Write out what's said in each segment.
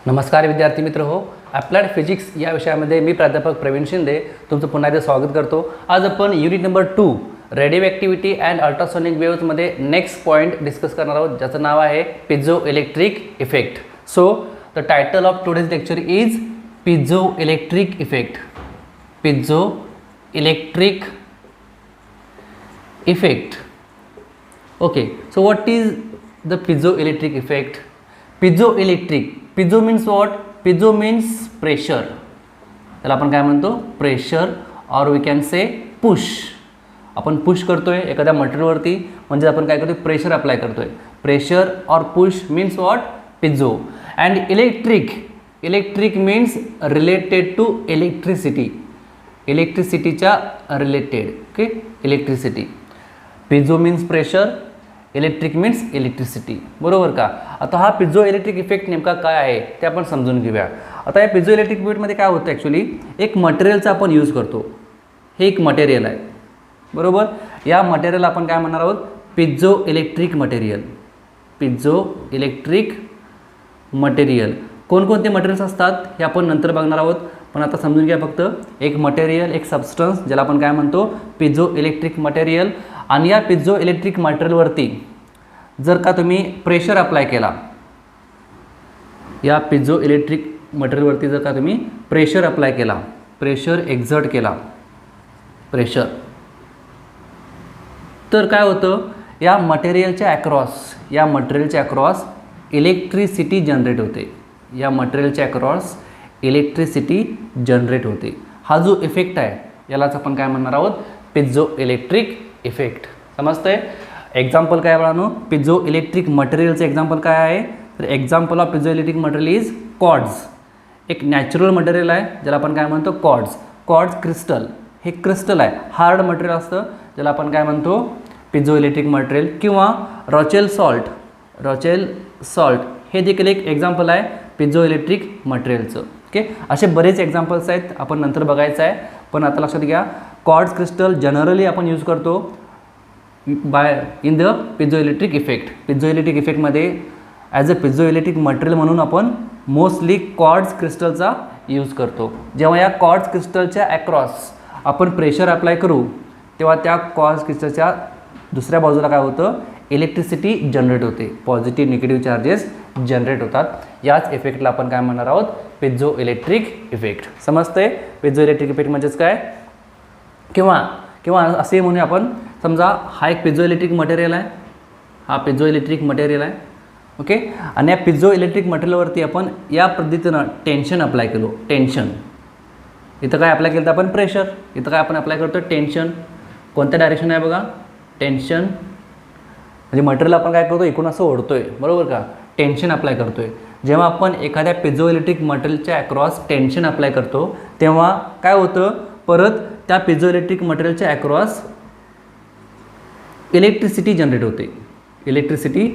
नमस्कार विद्यार्थी मित्र हो. अप्लाइड फिजिक्स या विषयामध्ये मी प्राध्यापक प्रवीण शिंदे तुमचं पुन्हा एकदा स्वागत करतो. आज आपण unit number 2 radioactivity and ultrasonic वेव्समध्ये नेक्स्ट पॉईंट डिस्कस करणार आहोत, ज्याचं नाव आहे piezoelectric effect. So the title of today's lecture is piezoelectric effect. Piezoelectric effect. Okay, so what is the piezoelectric effect? Piezoelectric, piezo means what? Piezo means pressure. त्याला आपण काय म्हणतो? Pressure, or we can say push. आपण push करतोय एखाद्या मटेरियलवरती, म्हणजे आपण काय करतोय? प्रेशर अप्लाय करतोय. Pressure or push means what? Piezo. And electric, electric means related to electricity. इलेक्ट्रिसिटीच्या related. Okay, electricity. Piezo means pressure, electric means electricity. बरोबर का? आता हा पिझो इलेक्ट्रिक इफेक्ट नेमका काय आहे ते आपण समजून घेऊया. आता या पिझो इलेक्ट्रिक इफेक्टमध्ये काय होतं? ॲक्च्युली एक मटेरियलचा आपण यूज करतो. हे एक मटेरियल आहे, बरोबर. या मटेरियल आपण काय म्हणणार आहोत? Piezoelectric material. Piezoelectric material. कोणकोणते मटेरियल्स असतात हे आपण नंतर बघणार आहोत, पण आता समजून घ्या फक्त. एक मटेरियल, एक सबस्टन्स, ज्याला आपण काय म्हणतो? Piezoelectric material. आणि या पिझो इलेक्ट्रिक मटेरियलवरती जर का तुम्ही प्रेशर अप्लाय केला, या पिझो इलेक्ट्रिक मटेरियलवरती जर का तुम्ही प्रेशर अप्लाय केला, प्रेशर एक्झर्ट केला, प्रेशर, तर काय होतं? या मटेरियलच्या अक्रॉस इलेक्ट्रिसिटी जनरेट होते. या मटेरियलच्या अक्रॉस इलेक्ट्रिसिटी जनरेट होते. हा जो इफेक्ट आहे यालाच आपण काय म्हणणार आहोत? Piezoelectric effect. समजतंय? एक्झाम्पल काय बाळांनो? पिझो इलेक्ट्रिक मटेरियलचं एक्झाम्पल काय आहे? तर example of piezoelectric material is quartz. एक नॅचरल मटेरियल आहे ज्याला आपण काय म्हणतो? क्वार्ट्ज. क्वार्ट्ज क्रिस्टल, हे क्रिस्टल आहे, हार्ड मटेरियल असतं, ज्याला आपण काय म्हणतो? Piezoelectric material. किंवा रॉचेल सॉल्ट, रॉचेल सॉल्ट हे देखील एक एक्झाम्पल आहे पिझो इलेक्ट्रिक मटेरियलचं. ओके, असे बरेच एक्झाम्पल्स आहेत, आपण नंतर बघायचं आहे. पण आता लक्षात घ्या, क्वार्ट्ज क्रिस्टल जनरली आपण यूज करतो in the piezoelectric effect. Piezoelectric इफेक्टमध्ये as a piezoelectric material म्हणून आपण मोस्टली क्वार्ट्ज क्रिस्टलचा यूज करतो. जेव्हा या क्वार्ट्ज क्रिस्टलच्या अक्रॉस आपण प्रेशर अप्लाय करू, तेव्हा त्या क्वार्ट्ज क्रिस्टलच्या दुसऱ्या बाजूला काय होतं? इलेक्ट्रिसिटी जनरेट होते. पॉझिटिव्ह निगेटिव्ह चार्जेस जनरेट होतात. याच इफेक्टला आपण काय म्हणणार आहोत? Piezoelectric effect. समजते? पिझो इलेक्ट्रिक इफेक्ट म्हणजेच काय? किंवा असे म्हणूया आपण, समजा हा एक पिझो इलेक्ट्रिक मटेरियल आहे, हा पिझो इलेक्ट्रिक मटेरियल आहे. ओके, आणि या पिझो इलेक्ट्रिक मटेरियलवरती आपण या पद्धतीनं टेन्शन अप्लाय केलो. टेन्शन, इथं काय अप्लाय केलं तर आपण? प्रेशर. इथं काय आपण अप्लाय करतो? टेन्शन. कोणत्या डायरेक्शन आहे बघा? टेन्शन. म्हणजे मटेरियल आपण काय करतो? एकूण असं ओढतोय, बरोबर का? टेन्शन अप्लाय करतोय. जेव्हा आपण एखाद्या पिझो इलेक्ट्रिक मटेरियलच्या अक्रॉस टेन्शन अप्लाय करतो, तेव्हा काय होतं? परत त्या पिझो इलेक्ट्रिक मटेरियलच्या अक्रॉस इलेक्ट्रिसिटी जनरेट होते. इलेक्ट्रिसिटी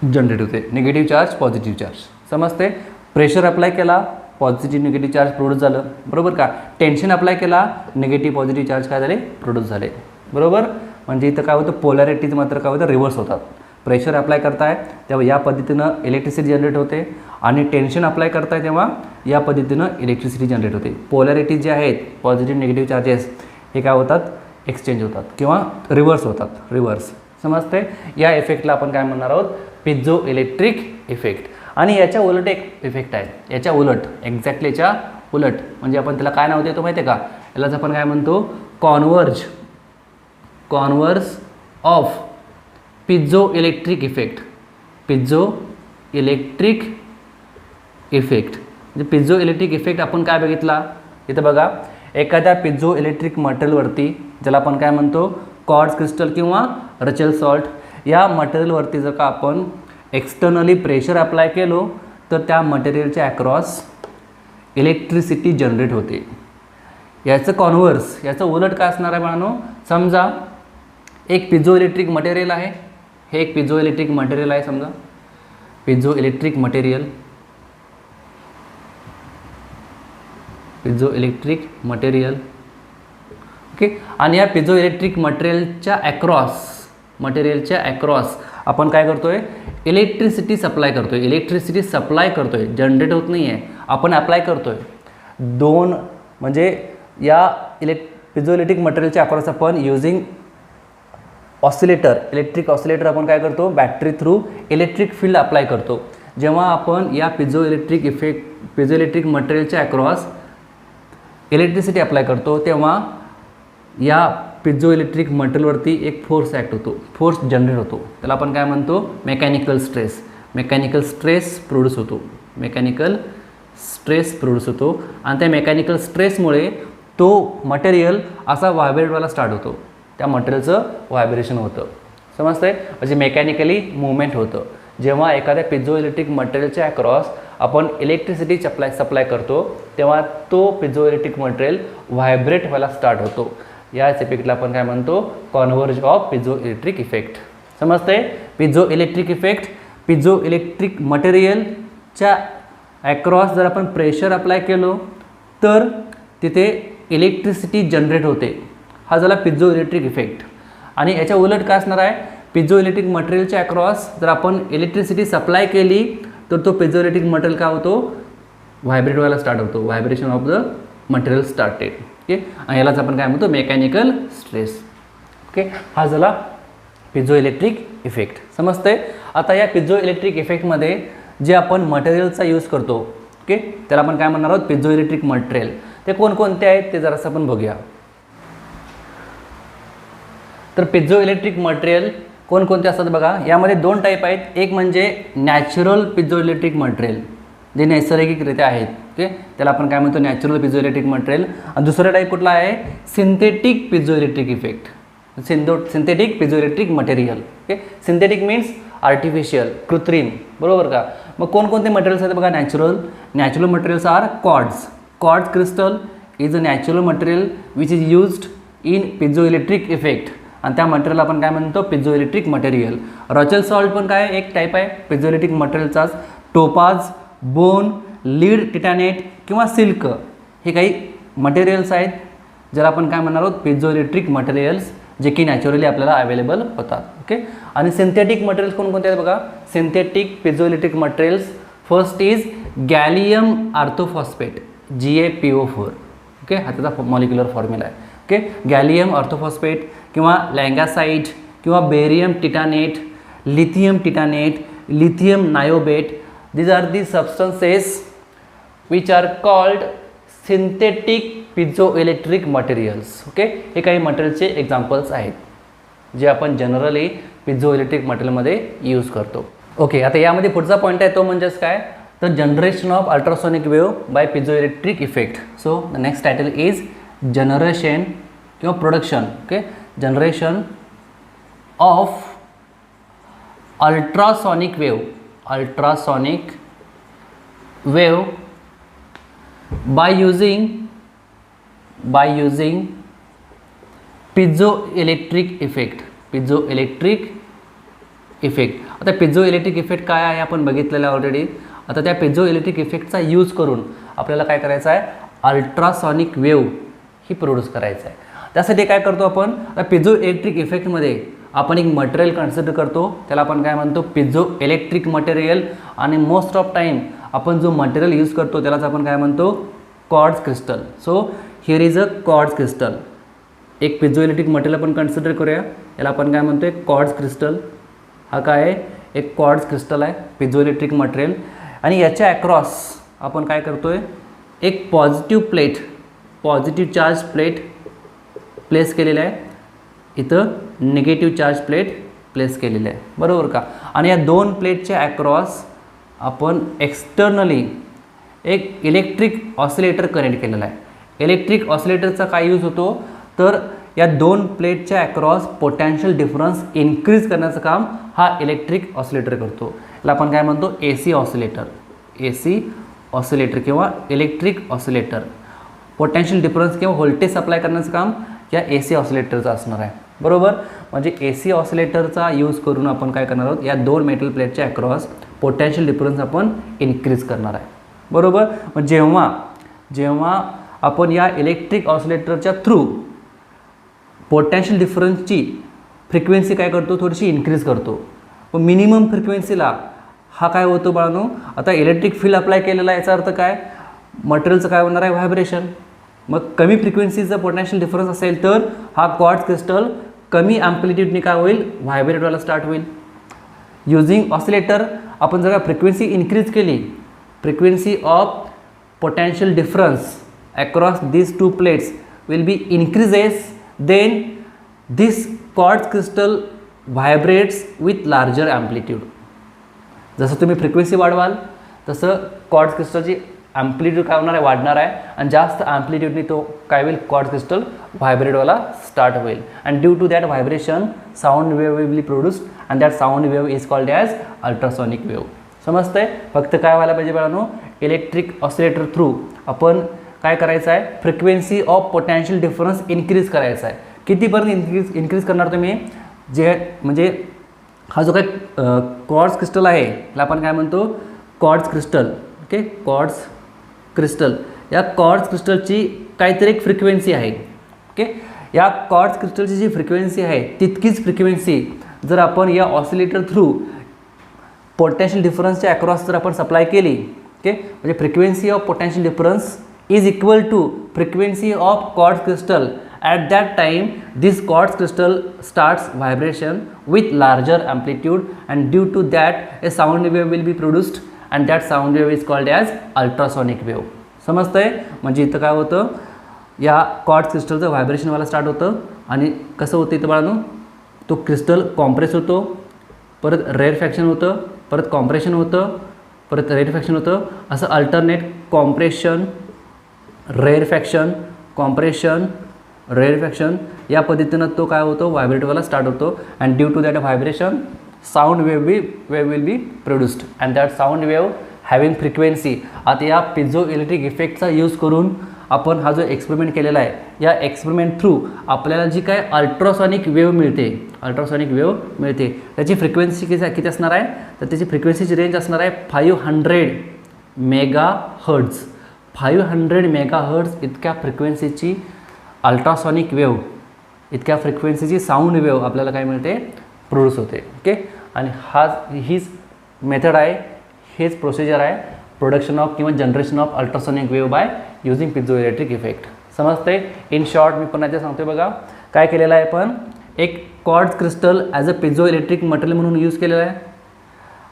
जनरेट होते. Negative charge, positive charge. समजते? प्रेशर अप्लाय केला, पॉझिटिव्ह निगेटिव्ह चार्ज प्रोड्यूस झालं, बरोबर का? टेन्शन अप्लाय केला, निगेटिव्ह पॉझिटिव्ह चार्ज काय झाले? प्रोड्यूस झाले, बरोबर. म्हणजे इथं काय होतं? पोलॅरिटीज मात्र काय होतं? रिव्हर्स होतात. प्रेशर अप्लाय करताय तेव्हा या पद्धतीनं इलेक्ट्रिसिटी जनरेट होते, आणि टेन्शन अप्लाय करताय तेव्हा या पद्धतीनं इलेक्ट्रिसिटी जनरेट होते. पोलॅरिटीज जे आहेत, पॉझिटिव्ह निगेटिव्ह चार्जेस, हे काय होतात? एक्सचेंज होतात किंवा रिव्हर्स होतात. रिव्हर्स. समजते? या इफेक्टला आपण काय म्हणणार आहोत? Piezoelectric effect. आणि याच्या उलट एक इफेक्ट आहे. याच्या उलट, एक्झॅक्टली याच्या उलट, म्हणजे आपण त्याला काय नाव देतो माहिती आहे का? यालाच आपण काय म्हणतो? Converse. Converse of piezoelectric effect. Piezoelectric effect म्हणजे पिझो इलेक्ट्रिक इफेक्ट आपण काय बघितला? इथं बघा, एखाद्या पिझो इलेक्ट्रिक मटेरियलवरती, ज्याला आपण काय म्हणतो? क्वार्ट्ज क्रिस्टल किंवा रॉचेल सॉल्ट, या मटेरियलवरती जर का आपण एक्सटर्नली प्रेशर अप्लाय केलो, तर त्या मटेरियलच्या अक्रॉस इलेक्ट्रिसिटी जनरेट होते. याचं कॉन्व्हर्स, याचं उलट काय असणार आहे बाळांनो? समजा एक पिझो इलेक्ट्रिक मटेरियल आहे, हे एक पिझो इलेक्ट्रिक मटेरियल आहे. समजा piezoelectric material, piezoelectric material. Okay, आणि या पिझो इलेक्ट्रिक मटेरियलच्या अक्रॉस मटेरियलच्या ॲक्रॉस आपण काय करतोय, इलेक्ट्रिसिटी सप्लाय करतोय. इलेक्ट्रिसिटी सप्लाय करतोय, जनरेट होत नाही आहे, आपण अप्लाय करतोय. दोन म्हणजे या पिझोइलेक्ट्रिक मटेरियलच्या अक्रॉस आपण युजिंग ऑसिलेटर, इलेक्ट्रिक ऑसिलेटर आपण काय करतो, battery through electric field apply करतो. जेव्हा आपण या पिझोइलेक्ट्रिक मटेरियलच्या अक्रॉस इलेक्ट्रिसिटी अप्लाय करतो तेव्हा या पिझोइलेक्ट्रिक मटेरियलवरती एक फोर्स ॲक्ट होतो, फोर्स जनरेट होतो. त्याला आपण काय म्हणतो, mechanical stress. Mechanical stress produce होतो, मेकॅनिकल स्ट्रेस प्रोड्यूस होतो. आणि त्या मेकॅनिकल स्ट्रेसमुळे तो मटेरियल असा व्हायब्रेट व्हायला स्टार्ट होतो, त्या मटेरियलचं व्हायब्रेशन होतं. समजतंय, म्हणजे मेकॅनिकली मुवमेंट होतं. जेव्हा एखाद्या पिझोइलेक्ट्रिक मटेरियलच्या अक्रॉस आपण इलेक्ट्रिसिटी सप्लाय करतो तेव्हा तो पिझोइलेक्ट्रिक मटेरियल व्हायब्रेट व्हायला स्टार्ट होतो. याच इफेक्टला आपण काय म्हणतो, कॉन्व्हर्ज ऑफ पिझोइलेक्ट्रिक इफेक्ट. समजतंय, पिझोइलेक्ट्रिक इफेक्ट. पिझोइलेक्ट्रिक मटेरियलच्या ॲक्रॉस जर आपण प्रेशर अप्लाय केलो तर तिथे इलेक्ट्रिसिटी जनरेट होते, हा झाला पिझोइलेक्ट्रिक इफेक्ट. आणि याच्या उलट काय असणार आहे, पिझोइलेक्ट्रिक मटेरियलच्या अक्रॉस जर आपण इलेक्ट्रिसिटी सप्लाय केली तर तो पिझोइलेक्ट्रिक मटेरियल काय होतो, व्हायब्रेट व्हायला स्टार्ट होतो, vibration of the material started. Okay, आणि यालाच आपण काय म्हणतो, मेकॅनिकल स्ट्रेस. ओके, हा झाला पिझोइलेक्ट्रिक इफेक्ट. समजतंय. आता या पिझोइलेक्ट्रिक इफेक्टमध्ये जे आपण मटेरियलचा यूज करतो, ओके, त्याला आपण काय म्हणणार आहोत, पिझोइलेक्ट्रिक मटेरियल. ते कोणकोणते आहेत ते जरासं आपण बघूया. तर पिझोइलेक्ट्रिक मटेरियल कोणकोणते असतात बघा, यामध्ये दोन टाईप आहेत. एक म्हणजे नॅचरल पिझोइलेक्ट्रिक मटेरियल, जे नैसर्गिकरित्या आहेत. ओके, त्याला आपण काय म्हणतो, नॅचरल पिझोइलेक्ट्रिक मटेरियल. आणि दुसरा टाईप कुठला आहे, synthetic piezoelectric effect, synthetic piezoelectric material. Okay, synthetic means artificial, कृत्रिम, बरोबर का. मग कोणकोणते मटेरियल्स आहेत बघा, natural materials are quartz crystal is a natural material which is used in piezoelectric effect. आणि त्या मटेरियल आपण काय म्हणतो, पिझोइलेक्ट्रिक मटेरियल. रॉचेल सॉल्ट पण काय एक टाईप आहे पिझोइलेक्ट्रिक मटेरियलचाच. टोपाज, बोन, लीड, टिटॅनेट किंवा सिल्क हे काही मटेरियल्स आहेत ज्याला आपण काय म्हणणार आहोत, पिझोइलेक्ट्रिक मटेरियल्स, जे की नॅचरली आपल्याला अवेलेबल होतात. ओके, आणि सिंथेटिक मटेरियल्स कोणकोणते आहेत बघा, synthetic piezoelectric materials. First is gallium orthophosphate, GaPO4. Okay, हा त्याचा मॉलिक्युलर फॉर्म्युला आहे. ओके, गॅलियम आर्थोफॉस्फेट किंवा लँगासाइट किंवा barium titanate, lithium titanate, lithium niobate. these are the substances which are called synthetic piezoelectric materials. Okay, हे काही मटेरियलचे examples आहेत जे आपण जनरली पिझोइलेक्ट्रिक मटेरियलमध्ये यूज करतो. ओके, आता यामध्ये पुढचा पॉईंट आहे तो म्हणजेच काय, तर generation of ultrasonic wave by piezoelectric effect. So the next title is generation किंवा production. Okay, generation of ultrasonic wave by using piezoelectric effect. आता पिझोइलेक्ट्रिक इफेक्ट काय आहे आपण बघितलेलं आहे ऑलरेडी. आता त्या पिझोइलेक्ट्रिक इफेक्टचा यूज करून आपल्याला काय करायचं आहे, अल्ट्रासॉनिक वेव्ह ही प्रोड्यूस करायचं आहे. त्यासाठी काय करतो आपण, पिझोइलेक्ट्रिक इफेक्टमध्ये आपण एक मटेरियल कन्सिडर करतो, त्याला आपण काय म्हणतो, पिझोइलेक्ट्रिक मटेरियल. आणि मोस्ट ऑफ टाईम आपण जो मटेरियल यूज करतो त्यालाच आपण काय म्हणतो, quartz crystal. So here is a quartz crystal. एक पिझोइलेक्ट्रिक मटेरियल आपण कन्सिडर करूया, याला आपण काय म्हणतो, एक क्वार्ट्ज क्रिस्टल. हा काय आहे, एक क्वार्ट्ज क्रिस्टल आहे, पिझोइलेक्ट्रिक मटेरियल. आणि याच्या अक्रॉस आपण काय करतोय, एक पॉझिटिव्ह चार्ज प्लेट प्लेस केलेलं आहे, इथं निगेटिव्ह चार्ज प्लेट प्लेस केलेलं आहे, बरोबर का. आणि या दोन प्लेटच्या अक्रॉस आपण एक्सटर्नली एक इलेक्ट्रिक ऑसिलेटर कनेक्ट केलेला आहे. इलेक्ट्रिक ऑसिलेटरचा काय यूज होतो, तर या दोन प्लेटच्या अक्रॉस पोटॅन्शियल डिफरन्स इन्क्रीज करण्याचं काम हा इलेक्ट्रिक ऑसिलेटर करतो. याला आपण काय म्हणतो, AC ऑसिलेटर किंवा इलेक्ट्रिक ऑसिलेटर. पोटॅन्शियल डिफरन्स किंवा व्होल्टेज सप्लाय करण्याचं काम या AC ऑसिलेटरचं असणार आहे, बरोबर. म्हणजे AC ऑसिलेटरचा यूज करून आपण काय करणार आहोत, या दोन मेटल प्लेटच्या अक्रॉस पोटॅन्शियल डिफरन्स आपण इन्क्रीज करणार आहे, बरोबर. मग जेव्हा आपण या इलेक्ट्रिक ऑसिलेटरच्या थ्रू पोटॅन्शियल डिफरन्सची फ्रिक्वेन्सी काय करतो, थोडीशी इन्क्रीज करतो. पण मिनिमम फ्रिक्वेन्सीला हा काय होतो बाळांनो, आता इलेक्ट्रिक फील्ड अप्लाय केलेला आहे, याचा अर्थ काय, मटेरियलचं काय होणार आहे, व्हायब्रेशन. मग कमी फ्रिक्वेन्सीचा पोटॅन्शियल डिफरन्स असेल तर हा क्वार्ट्ज क्रिस्टल कमी ॲम्प्लिट्यूडने काय होईल, व्हायब्रेट व्हायला स्टार्ट होईल. युजिंग ऑसिलेटर आपण जर फ्रिक्वेन्सी इन्क्रीज केली, frequency of potential difference across these two plates will be increases, then this quartz crystal vibrates with larger amplitude. जसं तुम्ही फ्रिक्वेन्सी वाढवाल तसं क्वार्ट्ज क्रिस्टलची ॲम्प्लिट्यूड काय होणार आहे, वाढणार आहे आणि जास्त ॲम्प्लिट्यूडने तो काय होईल, क्वार्ट्ज क्रिस्टल व्हायब्रेट व्हायला स्टार्ट होईल. And due to that vibration sound wave will be produced and that sound wave is called as ultrasonic wave. समजतंय. फक्त काय व्हायला पाहिजे बाळांनो, इलेक्ट्रिक ऑसिलेटर थ्रू आपण काय करायचं आहे, frequency of potential difference increase करायचा आहे. कितीपर्यंत इन्क्रीज करणार तुम्ही, जे म्हणजे हा जो काय क्वार्ट्ज क्रिस्टल आहे याला आपण काय म्हणतो, quartz crystal. Okay, quartz crystal, या क्वार्ट्ज क्रिस्टलची काहीतरी एक फ्रिक्वेन्सी आहे. ओके, या क्वार्ट्ज क्रिस्टलची जी फ्रिक्वेन्सी आहे तितकीच फ्रिक्वेन्सी जर आपण या ऑसिलेटर थ्रू पोटॅन्शियल डिफरन्सच्या अक्रॉस जर आपण सप्लाय केली, ओके, म्हणजे frequency of potential difference is equal to frequency of quartz crystal. At that time this quartz crystal starts vibration with larger amplitude and due to that a sound wave will be produced and that sound wave is called as ultrasonic wave. समजतंय. म्हणजे इथं काय होतं, या quartz क्रिस्टलचं vibration व्हायला start होतं आणि कसं होतं इथं बाळांनो, तो क्रिस्टल कॉम्प्रेस होतो, परत रेअरफॅक्शन होतं, परत कॉम्प्रेशन होतं, परत रेअरफॅक्शन होतं, असं alternate compression rarefaction compression rarefaction या पद्धतीनं तो काय होतो, व्हायब्रेट व्हायला स्टार्ट होतो. And due to that vibration sound wave will be produced and that sound wave having frequency. आता या पिझो इलेक्ट्रिक इफेक्टचा यूज करून आपण हा जो एक्सपेरिमेंट केलेला आहे, या एक्सपेरिमेंट थ्रू आपल्याला जी काय अल्ट्रासॉनिक वेव्ह मिळते, त्याची फ्रिक्वेन्सी किती असणार आहे, तर त्याची फ्रिक्वेन्सीची रेंज असणार आहे 500 मेगाहर्ट्झ. 500 मेगाहर्ट्झ इतक्या फ्रिक्वेन्सीची अल्ट्रासॉनिक वेव्ह, इतक्या फ्रिक्वेन्सीची साऊंड वेव्ह आपल्याला काय मिळते, प्रोड्यूस होते. ओके, आणि हीच मेथड आहे, हेच प्रोसिजर आहे प्रोडक्शन ऑफ किंवा generation of ultrasonic wave by using piezoelectric effect. समजते. इन शॉर्ट मी पुन्हा एकदा सांगतोय बघा, काय केलेलं आहे आपण, एक quartz crystal as a piezoelectric material म्हणून यूज केलेलं आहे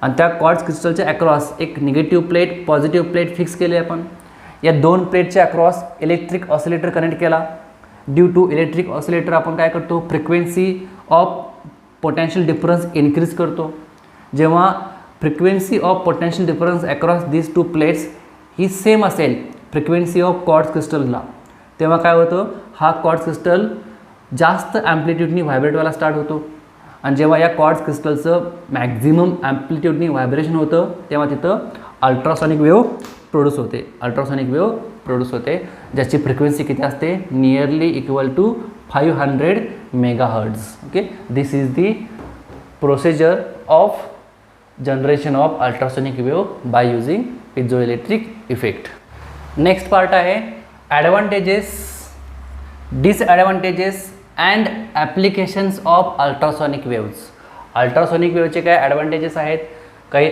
आणि त्या क्वार्ट्ज क्रिस्टलच्या अक्रॉस एक negative plate positive plate fix केली आपण. या दोन प्लेटच्या अक्रॉस इलेक्ट्रिक ऑसिलेटर कनेक्ट केला. ड्यू टू इलेक्ट्रिक ऑसिलेटर आपण काय करतो, frequency of potential difference increase करतो. जेव्हा frequency of potential difference across this to plates he same असेल फ्रिक्वेन्सी ऑफ क्वार्ट्ज क्रिस्टलला, तेव्हा काय होतं, हा क्वार्ट्ज क्रिस्टल जास्त ॲम्प्लिट्यूडनी व्हायब्रेट व्हायला स्टार्ट होतो. आणि जेव्हा या क्वार्ट्ज क्रिस्टलचं मॅक्झिमम ॲम्प्लिट्यूडनी व्हायब्रेशन होतं तेव्हा तिथं अल्ट्रासॉनिक वेव्ह प्रोड्यूस होते, ज्याची फ्रिक्वेन्सी किती असते, nearly equal to 500 megahertz. Okay, this is the procedure of generation of ultrasonic wave by using piezoelectric effect. Next part आहे advantages, disadvantages and applications of ultrasonic waves. Ultrasonic वेव्हचे काय advantages आहेत, काही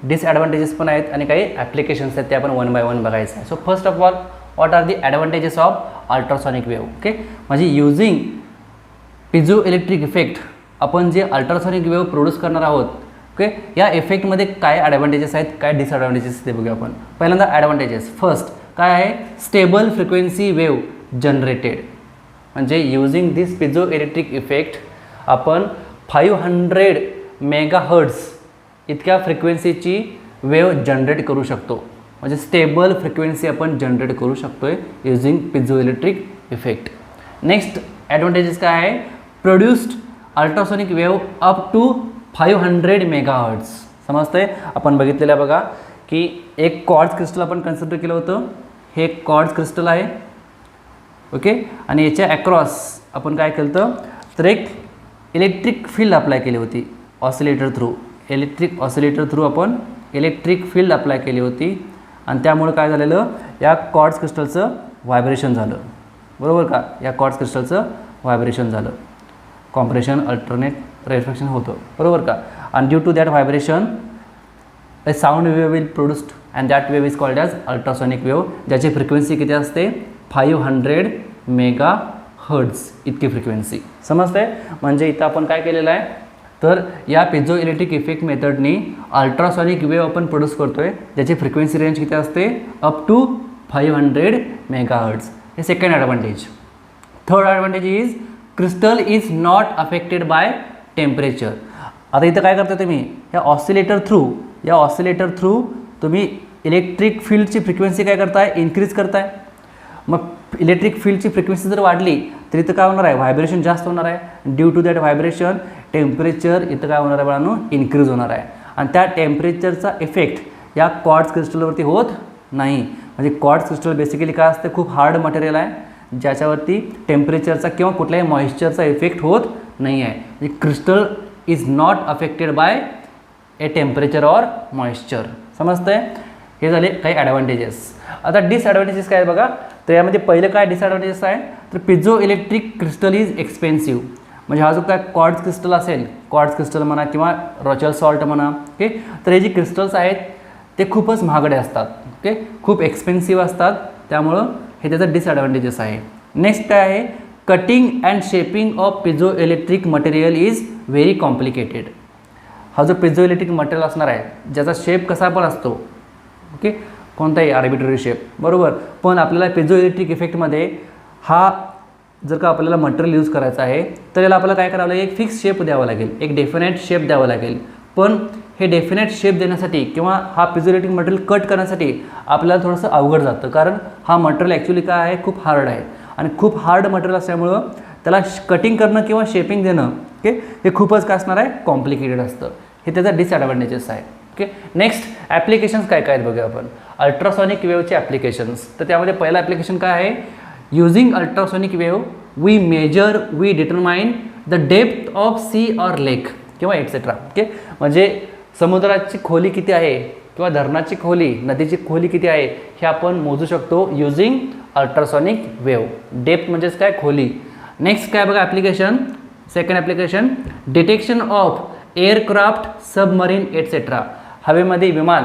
disadvantages पण आहेत आणि काही applications आहेत, ते आपण वन बाय वन बघायचं आहे. So first of all, what are the advantages of ultrasonic wave. Okay, म्हणजे युजिंग पिझो इलेक्ट्रिक इफेक्ट आपण जे अल्ट्रासॉनिक वेव्ह प्रोड्यूस करणार आहोत. ओके, या इफेक्टमध्ये काय ॲडव्हान्टेजेस आहेत, काय डिसॲडव्हान्टेजेस ते बघूया आपण. पहिल्यांदा ॲडव्हान्टेजेस. फर्स्ट काय आहे, स्टेबल फ्रिक्वेन्सी वेव्ह जनरेटेड. म्हणजे युजिंग दिस पिझो इलेक्ट्रिक इफेक्ट आपण 500 मेगाहर्ट्झ इतक्या फ्रिक्वेन्सीची वेव्ह जनरेट करू शकतो. म्हणजे स्टेबल फ्रिक्वेन्सी आपण जनरेट करू शकतो using piezoelectric effect. Next advantages काय आहे, produced ultrasonic wave up to 500 megahertz. समजतंय. आपण बघितलेलं आहे बघा की एक क्वार्ट्ज क्रिस्टल आपण कन्सिडर केलं होतं, हे एक क्वार्ट्ज क्रिस्टल आहे. ओके, आणि याच्या अक्रॉस आपण काय केलं होतं, तर एक इलेक्ट्रिक फील्ड अप्लाय केली होती oscillator through. Electric oscillator through आपण इलेक्ट्रिक फील्ड अप्लाय केली होती आणि त्यामुळे काय झालेलं, या क्वार्ट्ज क्रिस्टलचं व्हायब्रेशन झालं. बरोबर का, या क्वार्ट्ज क्रिस्टलचं व्हायब्रेशन झालं. कॉम्प्रेशन अल्टरनेट रेफ्रिक्शन होतं, बरोबर का. आणि due to that vibration a sound wave will produced and that wave is called as ultrasonic wave, ज्याची फ्रिक्वेन्सी किती असते 500 मेगाहर्ट्झ इतकी फ्रिक्वेन्सी. समजते. म्हणजे इथं आपण काय केलेलं आहे, तर या piezoelectric effect मेथडनी ultrasonic wave आपण प्रोड्यूस करतोय ज्याची फ्रिक्वेन्सी रेंज किती असते अप टू 500 मेगाहर्ट्झ. हे second advantage. Third advantage is crystal is not affected by temperature. आता इथं काय करता तुम्ही, या ऑसिलेटर थ्रू तुम्ही इलेक्ट्रिक फील्डची फ्रिक्वेन्सी काय करताय, इन्क्रीज करताय. मग इलेक्ट्रिक फील्डची फ्रिक्वेन्सी जर वाढली तर इथं काय होणार आहे, व्हायब्रेशन जास्त होणार आहे. Due to that vibration temperature इथं काय होणार आहे बाळांनो, इन्क्रीज होणार आहे. आणि त्या टेम्परेचरचा इफेक्ट या क्वार्ट्ज क्रिस्टलवरती होत नाही. म्हणजे क्वार्ट्ज क्रिस्टल बेसिकली काय असते, खूप हार्ड मटेरियल आहे ज्याच्यावरती टेम्परेचरचा किंवा कुठल्याही मॉइश्चरचा इफेक्ट होत नाही आहे. म्हणजे crystal is not affected by a temperature or moisture. समजतंय. हे झाले काही ॲडव्हान्टेजेस. आता डिसॲडव्हान्टेजेस काय बघा. तर यामध्ये पहिलं काय डिसॲडव्हान्टेजेस आहे, तर piezo electric crystal is expensive. म्हणजे हा जो काय क्वार्ट्ज क्रिस्टल असेल, क्वार्ट्ज क्रिस्टल म्हणा किंवा रॉचल सॉल्ट म्हणा, ओके, तर हे जे क्रिस्टल्स आहेत ते खूपच महागडे असतात. ओके, खूप एक्सपेन्सिव्ह असतात. त्यामुळं हे त्याचं डिसॲडव्हान्टेजेस आहे. नेक्स्ट काय आहे, cutting and shaping of piezoelectric material is very complicated. हा जो पिझो इलेक्ट्रिक मटेरियल असणार आहे ज्याचा शेप कसा पण असतो, ओके, कोणताही आर्बिट्ररी शेप, बरोबर. पण आपल्याला पिझो इलेक्ट्रिक इफेक्टमध्ये हा जर का आपल्याला मटेरियल यूज करायचं आहे तर याला आपल्याला काय करावं लागेल, एक फिक्स शेप द्यावा लागेल, एक डेफिनेट शेप द्यावा लागेल. पण हे डेफिनेट शेप देण्यासाठी किंवा हा पिझो इलेक्ट्रिक मटेरियल कट करण्यासाठी आपल्याला थोडंसं अवघड जातं. कारण हा मटेरियल ॲक्च्युली काय आहे, खूप हार्ड आहे. आणि खूप हार्ड मटेरियल असल्यामुळं त्याला कटिंग करणं किंवा शेपिंग देणं, ओके, हे खूपच काय असणार आहे, कॉम्प्लिकेटेड असतं. हे त्याचा डिसॲडव्हान्टेजेस आहे. ओके, नेक्स्ट ॲप्लिकेशन्स काय काय आहेत बघूया आपण. अल्ट्रासॉनिक वेवचे ॲप्लिकेशन्स. तर त्यामध्ये पहिलं ॲप्लिकेशन काय आहे, using ultrasonic wave we measure, we determine the depth of sea or lake किंवा एक्सेट्रा. ओके, म्हणजे समुद्राची खोली किती आहे किंवा धरणाची खोली, नदीची खोली किती आहे हे आपण मोजू शकतो युझिंग अल्ट्रासॉनिक वेव. डेप्थ म्हणजेच काय, खोली. नेक्स्ट काय बघा application, second application, detection of aircraft, submarine etcetera. हवेमध्ये विमान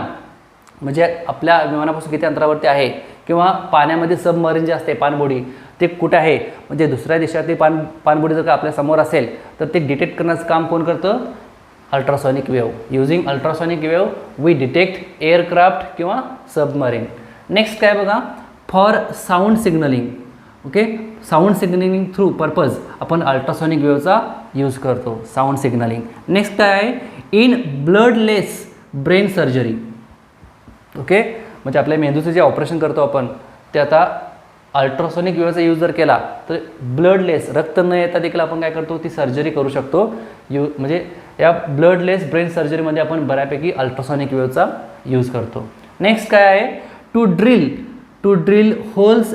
म्हणजे आपल्या विमानापासून किती अंतरावरती आहे किंवा पाण्यामध्ये सबमरीन जे असते पाणबुडी ते कुठे आहे, म्हणजे दुसऱ्या देशातली पाणबुडी जर का आपल्या समोर असेल तर ते डिटेक्ट करण्याचं काम कोण करतं, ultrasonic wave. Using ultrasonic wave we detect aircraft किंवा सबमरीन. नेक्स्ट काय बघा, for sound signalling. Okay, sound signalling through purpose आपण अल्ट्रासॉनिक वेवचा यूज करतो, साऊंड सिग्नलिंग. नेक्स्ट काय आहे, in bloodless brain surgery. Okay, म्हणजे आपल्या मेंदूचं जे ऑपरेशन करतो आपण ते आता अल्ट्रासॉनिक वेवचा यूज जर केला तर ब्लडलेस, रक्त न येता देखील आपण काय करतो, ती सर्जरी करू शकतो. म्हणजे या ब्लडलेस ब्रेन सर्जरीमध्ये आपण बऱ्यापैकी अल्ट्रासॉनिक वेवचा यूज करतो. नेक्स्ट काय आहे, to drill holes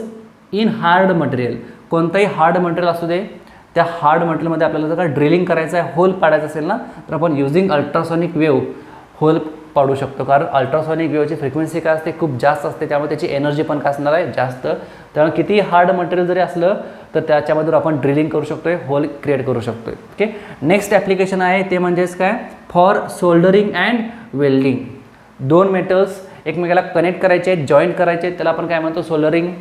in hard material. कोणताही हार्ड मटेरियल असू दे, त्या हार्ड मटेरियलमध्ये आपल्याला जर का ड्रिलिंग करायचं आहे, होल पाडायचं असेल ना, तर आपण युझिंग अल्ट्रासॉनिक वेव होल पाडू शकतो. कारण अल्ट्रासॉनिक वेवची फ्रिक्वेन्सी काय असते, खूप जास्त असते. त्यामुळे त्याची एनर्जी पण काय असणार आहे, जास्त. त्यामुळे किती हार्ड मटेरियल जरी असलं तर त्याच्यामधून आपण ड्रिलिंग करू शकतो, होल क्रिएट करू शकतो. ओके, नेक्स्ट ॲप्लिकेशन आहे ते म्हणजेच काय, फॉर सोल्डरिंग अँड वेल्डिंग. दोन मेटल्स एकमेकाला कनेक्ट करायचे आहेत, जॉईंट करायचे आहेत, त्याला आपण काय म्हणतो, सोल्डरिंग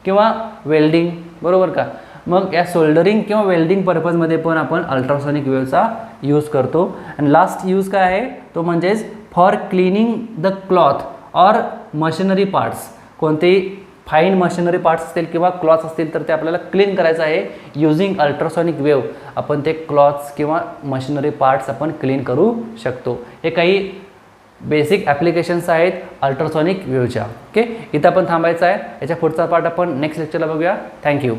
किंवा वेल्डिंग, बरोबर का. मग या सोल्डरिंग किंवा वेल्डिंग पर्पजमध्ये पण आपण अल्ट्रासॉनिक वेवचा यूज करतो. आणि लास्ट यूज काय आहे तो म्हणजेच for cleaning the cloth or machinery parts. कोणतेही फाईन मशिनरी पार्ट्स असतील किंवा क्लॉथ्स असतील तर ते आपल्याला क्लीन करायचं आहे. युझिंग अल्ट्रासॉनिक वेव आपण ते क्लॉथ्स किंवा मशिनरी पार्ट्स आपण क्लीन करू शकतो. हे काही बेसिक ॲप्लिकेशन्स आहेत अल्ट्रासॉनिक वेवच्या. ओके, इथं आपण थांबायचं आहे. याच्या पुढचा पार्ट आपण नेक्स्ट लेक्चरला बघूया. थँक्यू.